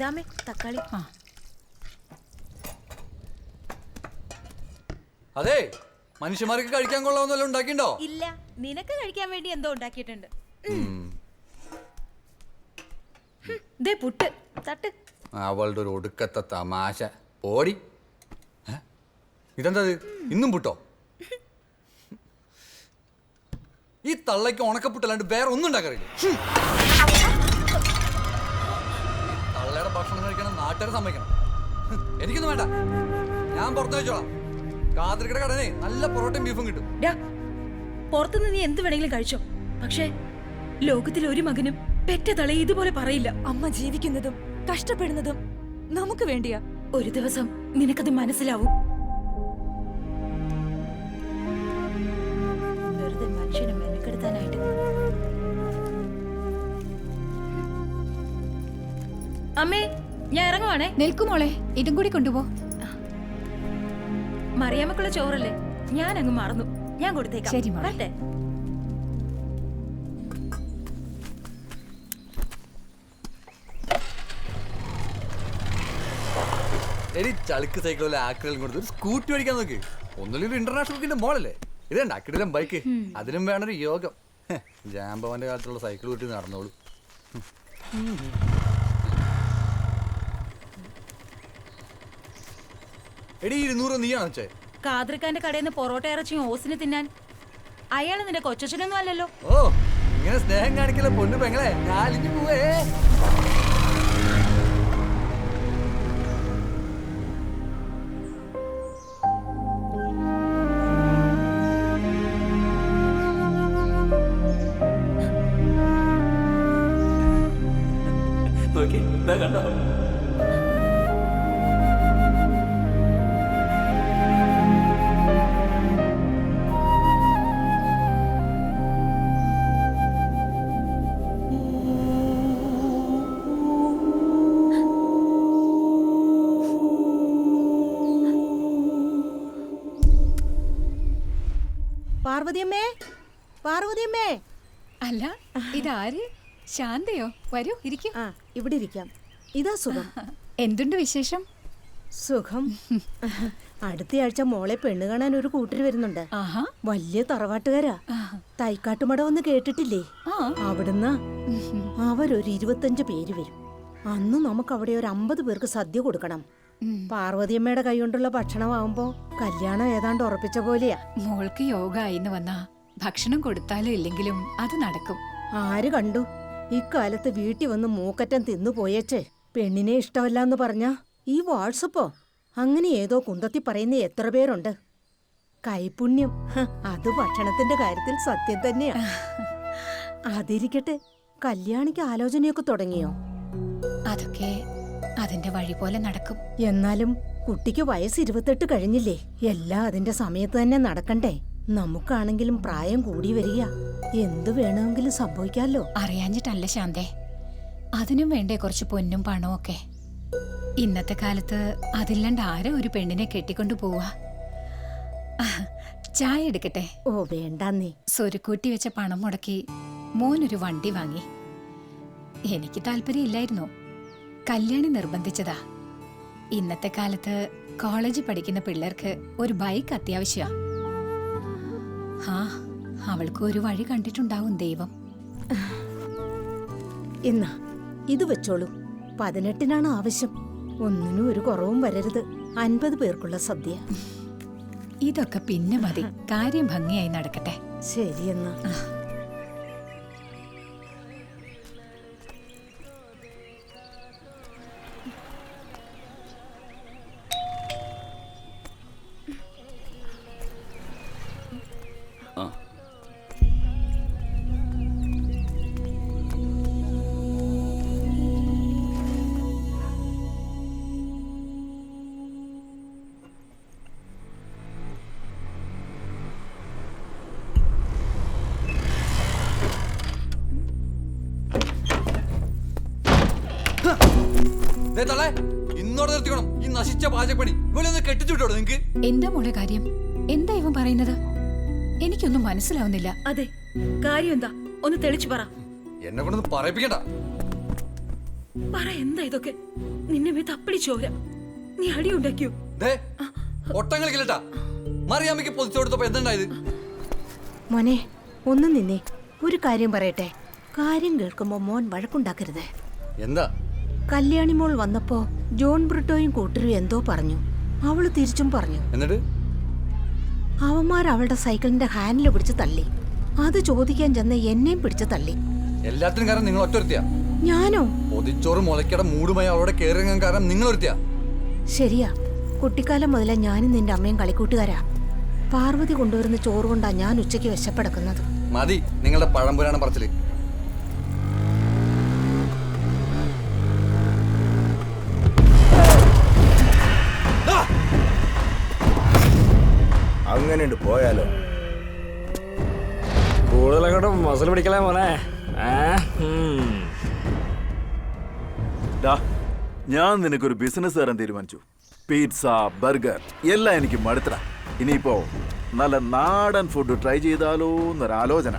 ദാമേ തക്കാളി. അതെ, മനുഷ്യന്മാർക്ക് കഴിക്കാൻ കൊള്ളാവുന്നല്ലോ ഉണ്ടാക്കിണ്ടോ? ഇല്ല, നിനക്ക് കഴിക്കാൻ വേണ്ടി എന്തോ ഉണ്ടാക്കിയിട്ടുണ്ട്. ദേ പുട്ട് തട്ട്. അവളുടെ ഒരു ഒടുക്കത്തെ തമാശ. പോടി. ഇതെന്താ ഇന്നും പുട്ടോ? ഈ തള്ളയ്ക്ക് ഉണക്കപ്പുട്ടല്ലാണ്ട് വേറെ ഒന്നും ഉണ്ടാക്കാറില്ല. തള്ളയുടെ ഭക്ഷണം കഴിക്കണം, നാട്ടുകാരെ സമ്മതിക്കണം. എനിക്കൊന്നും വേണ്ട, ഞാൻ പുറത്ത് വെച്ചോളാം. കാതൃക്കട കടനെ നല്ല പൊറോട്ടയും ബീഫും കിട്ടും. പുറത്തുനിന്ന് നീ എന്ത് വേണമെങ്കിലും കഴിച്ചോ, പക്ഷേ ലോകത്തിൽ ഒരു മകനും പെറ്റ തള ഇതുപോലെ പറയില്ല. അമ്മ ജീവിക്കുന്നതും കഷ്ടപ്പെടുന്നതും നമുക്ക് വേണ്ടിയാ. ഒരു ദിവസം നിനക്കത് മനസ്സിലാവും. വെറുതെ മനുഷ്യനെ മെനക്കെടുത്താനായിട്ട്. അമ്മേ, ഞാൻ ഇറങ്ങുവാണേ. നിൽക്കുമോളെ, ഇതും കൂടി കൊണ്ടുപോ. മറിയാമ്മക്കുള്ള ചോറല്ലേ, ഞാൻ അങ്ങ് മറന്നു. ഞാൻ കൊടുത്തേക്കാം. ശരി മോളെ. വരട്ടെ. എടി ചളിക്ക് സൈക്കിളിലെ ആക്രിലും കൊടുത്ത് ഒരു സ്കൂട്ടി മേടിക്കാൻ നോക്ക്. ഒന്നുമില്ല, ഇന്റർനാഷണൽ മോളല്ലേ ഇത്. അക്കിടിലും ബൈക്ക്, അതിനും വേണൊരു യോഗം. ജാമ്പവന്റെ കാലത്തുള്ള സൈക്കിൾ കൂട്ടി നടന്നോളൂ. എടി 200 നീയാണോ വെച്ചേ? കാതൃക്കാന്റെ കടയിൽ നിന്ന് പൊറോട്ട ഇറച്ചിയും ഓസിന് തിന്നാൻ. അയാള് നിന്റെ കൊച്ചച്ഛനൊന്നും അല്ലല്ലോ. ഓ, ഇങ്ങനെ സ്നേഹം കാണിക്കല പൊന്നു പെങ്ങളെ. ഞാലിഞ്ഞു പോവേ. കണ്ടോ? പാർവതിയമ്മേ, പാർവതിയമ്മേ. അല്ല, ഇതാര്? ശാന്തയോ? വരൂ, ഇരിക്കും. ഇവിടെ ഇരിക്കാം. ഇതാ സുഖം. എന്തുണ്ട് വിശേഷം? സുഖം. അടുത്തയാഴ്ച മോളെ പെണ്ണ് കാണാൻ ഒരു കൂട്ടര് വരുന്നുണ്ട്. വലിയ തറവാട്ടുകാരാ. തൈക്കാട്ടുമട ഒന്ന് കേട്ടിട്ടില്ലേ? അവിടുന്ന് അവരൊരു 25 പേര് വരും. അന്ന് നമുക്ക് അവിടെ ഒരു 50 പേർക്ക് സദ്യ കൊടുക്കണം. പാർവതിയമ്മയുടെ കൈകൊണ്ടുള്ള ഭക്ഷണമാവുമ്പോ കല്യാണം ഏതാണ്ട് ഉറപ്പിച്ച പോലെയാ. മോൾക്ക് യോഗ ആയിന്ന് വന്നാ ഭക്ഷണം കൊടുത്താലും ഇല്ലെങ്കിലും അത് നടക്കും. ആര് കണ്ടു? ഇക്കാലത്ത് വീട്ടിൽ വന്ന് മൂക്കറ്റം തിന്നു പോയേച്ച് പെണ്ണിനെ ഇഷ്ടമല്ലാന്ന് പറഞ്ഞാ ഈ വാട്സപ്പോ അങ്ങനെ ഏതോ കുന്തത്തി പറയുന്ന എത്ര പേരുണ്ട്. കൈപുണ്യം, അത് ഭക്ഷണത്തിന്റെ കാര്യത്തിൽ സത്യം തന്നെയാ. അതിരിക്കട്ടെ, കല്യാണിക്ക് ആലോചനയൊക്കെ തുടങ്ങിയോ? അതൊക്കെ അതിന്റെ വഴി പോലെ നടക്കും. എന്നാലും കുട്ടിക്ക് വയസ്സ് 28 കഴിഞ്ഞില്ലേ? എല്ലാം അതിന്റെ സമയത്ത് തന്നെ നടക്കണ്ടേ? നമുക്കാണെങ്കിലും പ്രായം കൂടി വരിക. എന്തു വേണമെങ്കിലും സംഭവിക്കാമല്ലോ. അറിയാഞ്ഞിട്ടല്ല ശാന്തേ, അതിനും വേണ്ടേ കുറച്ച് പൊന്നും പണവും ഒക്കെ. ഇന്നത്തെ കാലത്ത് അതില്ലാണ്ട് ആരെ ഒരു പെണ്ണിനെ കെട്ടിക്കൊണ്ടു പോവാ? ചായ എടുക്കട്ടെ? ഓ വേണ്ടാന്നേ. സ്വരുക്കൂട്ടി വെച്ച പണം മുടക്കി മോനൊരു വണ്ടി വാങ്ങി. എനിക്ക് താല്പര്യമില്ലായിരുന്നു, കല്യാണി നിർബന്ധിച്ചതാ. ഇന്നത്തെ കാലത്ത് കോളേജിൽ പഠിക്കുന്ന പിള്ളേർക്ക് ഒരു ബൈക്ക് അത്യാവശ്യമാ. അവൾക്ക് ഒരു വഴി കണ്ടിട്ടുണ്ടാവും ദൈവം. എന്നാ ഇത് വെച്ചോളൂ. 18-നാണ് ആവശ്യം. ഒന്നിനും ഒരു കുറവും വരരുത്. 50 പേർക്കുള്ള സദ്യ. ഇതൊക്കെ പിന്നെ മതി, കാര്യം ഭംഗിയായി നടക്കട്ടെ. ശരിയെന്നാ. ഇന്നോടെ നിർത്തിക്കണം ഈ നശിച്ച പാചകപ്പണി. ഇവളൊന്ന് കെട്ടിച്ചുവിട്ടോ നിങ്ങക്ക്? എന്താ മോളെ കാര്യം? എന്താ ഇവൻ പറയുന്നത്? എനിക്കൊന്നും മനസ്സിലാവുന്നില്ല. അതെ, കാര്യം എന്താ? ഒന്ന് തെളിച്ചു പറ. എന്നെ കൊണ്ടൊന്ന് പറയിപ്പിക്കണ്ട. പറ എന്താ ഇതൊക്കെ? നിന്നെ മേ തപ്പടി ചോര. നീ അടി ഉണ്ടാക്കിയോ? ഒട്ടം കളിക്കില്ലട്ടാ. മറിയാമ്മയ്ക്ക് പൊതിച്ചു കൊടുത്തപ്പോ എന്തുണ്ടായത്? മോനെ ഒന്ന് നിന്നേ, ഒരു കാര്യം പറയട്ടെ. കാര്യം കേൾക്കുമ്പോ മോൻ വഴക്കുണ്ടാക്കരുത്. എന്താ? കല്യാണി മോൾ വന്നപ്പോ ജോൺ ബ്രിട്ടോയും കൂട്ടരും എന്തോ പറഞ്ഞു. അവള് തിരിച്ചും പറഞ്ഞു. എന്നിട്ട് അവന്മാർ അവളുടെ സൈക്കിളിന്റെ ഹാൻഡിൽ പിടിച്ച് തള്ളി. അത് ചോദിക്കാൻ ചെന്ന് എന്നെയും പിടിച്ച് തള്ളി. എല്ലാത്തിനും കാരണം നിങ്ങൾ ഒറ്റൊരുത്തിയാ. ഞാനോ? പൊതിച്ചോറ് മുളയ്ക്കട മൂടുമായി അവളോട് കയറിയങ്ങാൻ കാരണം നിങ്ങൾ ഒരുത്തിയാ. ശരിയാ, കുട്ടിക്കാലം മുതലേ ഞാനും നിന്റെ അമ്മയും കളിക്കൂട്ടുകാരാ. പാർവതി കൊണ്ടുവരുന്ന ചോറ് കൊണ്ടാ ഞാൻ ഉച്ചയ്ക്ക് വിശപ്പെടുക്കുന്നത്. മതി നിങ്ങളുടെ പഴംപുരാണം പറച്ചില്. അങ്ങനെയുണ്ട് പോയാലോ? കൂടുതലങ്ങോട്ട് മസിൽ പിടിക്കലേ മോനെ. ഞാൻ നിനക്കൊരു ബിസിനസ് തരാൻ തീരുമാനിച്ചു. പിസ്സ, ബർഗർ എല്ലാം എനിക്ക് മടുത്തടാ. ഇനിയിപ്പോ നല്ല നാടൻ ഫുഡ് ട്രൈ ചെയ്താലോ എന്നൊരാലോചന.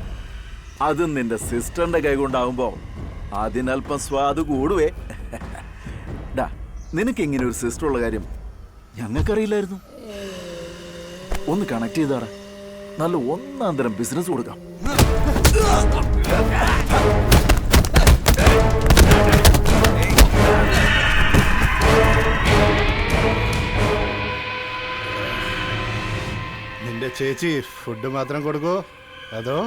അതും നിന്റെ സിസ്റ്ററിന്റെ കൈ കൊണ്ടാവുമ്പോ അതിനല്പം സ്വാദ് കൂടുവേ. ഡാ, നിനക്ക് ഇങ്ങനെ ഒരു സിസ്റ്റർ ഉള്ള കാര്യം ഞങ്ങൾക്കറിയില്ലായിരുന്നു. ഒന്ന് കണക്ട് ചെയ്താടാ, നല്ല ഒന്നാം തരം ബിസിനസ് കൊടുക്കാം. നിന്റെ ചേച്ചി ഫുഡ് മാത്രം കൊടുക്കോ അതോ?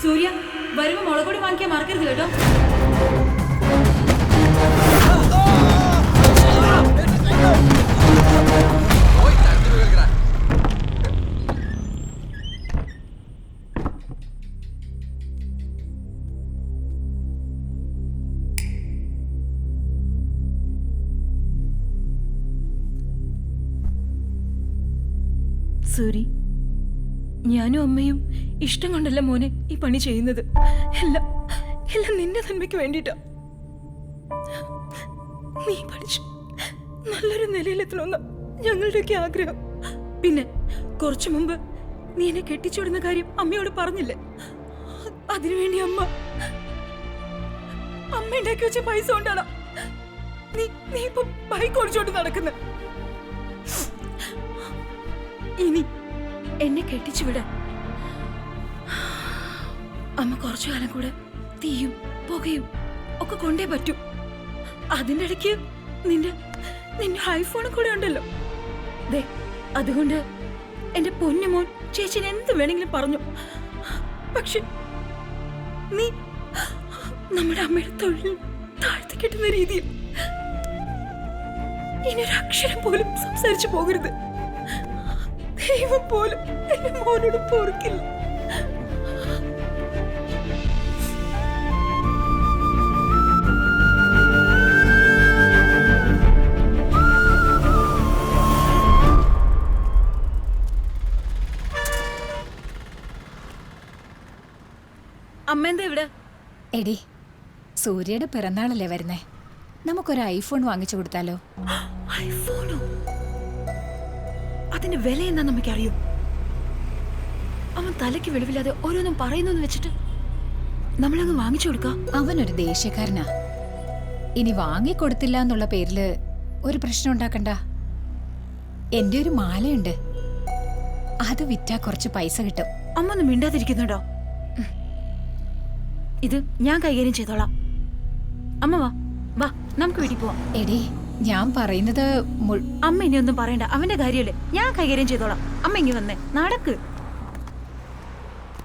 സൂര്യ, വരുമ്പോ മുളകൊടി വാങ്ങിക്കാൻ മറക്കരുത് കേട്ടോ. സൂരി, ഞാനും അമ്മയും ഇഷ്ടം കൊണ്ടല്ല മോനെ ഈ പണി ചെയ്യുന്നത്. എല്ലാം എല്ലാം നിന്റെ നന്മയ്ക്ക് വേണ്ടിട്ടാ. നീ പഠിച്ചു നല്ലൊരു നിലയിലെത്തണമെന്ന ഞങ്ങളുടെയൊക്കെ ആഗ്രഹം. പിന്നെ കുറച്ചു മുമ്പ് നീ എന്നെ കെട്ടിച്ചുവിടുന്ന കാര്യം അമ്മയോട് പറഞ്ഞില്ലേ? അതിനുവേണ്ടി അമ്മ ഉണ്ടാക്കി വെച്ച പൈസ കൊണ്ടാണ് നീ ഇപ്പൊ ബൈക്ക് ഓടിച്ചോണ്ട് നടക്കുന്നത്. ഇനി എന്നെ കെട്ടിച്ചു വിടാൻ അമ്മ കുറച്ചു കാലം കൂടെ തീയും പുകയും ഒക്കെ കൊണ്ടേ പറ്റൂ. അതിന്റെ ഇടയ്ക്ക് നിന്റെ ഐഫോണും കൂടെ ഉണ്ടല്ലോ. ദേ, അതുകൊണ്ട് എന്റെ പൊന്നുമോൻ ചേച്ചിനെ എന്ത് വേണമെങ്കിലും പറഞ്ഞു. പക്ഷെ നീ നമ്മുടെ അമ്മയുടെ തൊഴിൽ താഴ്ത്തി കിട്ടുന്ന രീതിയിൽ ഇനി ഒരു അക്ഷരം പോലും സംസാരിച്ചു പോകരുത്. ദൈവം പോലും എന്റെ മോനോട് പൊറുക്കില്ല. അമ്മ എന്താ ഇവിടെ? എടി, സൂര്യയുടെ പിറന്നാളല്ലേ വരുന്നേ, നമുക്കൊരു ഐഫോൺ വാങ്ങിച്ചു കൊടുത്താലോ? ഐഫോണോ? അതിന്റെ വില എന്താ നമുക്കറിയോ? അവൻ തലയ്ക്ക് വെളിവില്ലാതെ ഓരോന്നും പറയുന്നു വെച്ചിട്ട് നമ്മളങ്ങ് വാങ്ങിച്ചു കൊടുക്കാം. അവനൊരു ദേഷ്യക്കാരനാ. ഇനി വാങ്ങിക്കൊടുത്തില്ല എന്നുള്ള പേരില് ഒരു പ്രശ്നം ഉണ്ടാക്കണ്ട. എന്റെ ഒരു മാലയുണ്ട്, അത് വിറ്റാ കുറച്ച് പൈസ കിട്ടും. അമ്മ ഒന്ന് മിണ്ടാതിരിക്കുന്നുണ്ടോ? ഇത് ഞാൻ കൈകാര്യം ചെയ്തോളാം. അമ്മ വാ വാ, നമുക്ക് വീട്ടിൽ പോവാം. എടി, ഞാൻ പറയുന്നത് അമ്മ ഇനി ഒന്നും പറയണ്ട, അവന്റെ കാര്യമല്ലേ, ഞാൻ കൈകാര്യം ചെയ്തോളാം. അമ്മ ഇങ്ങി വന്നേ, നടക്ക്.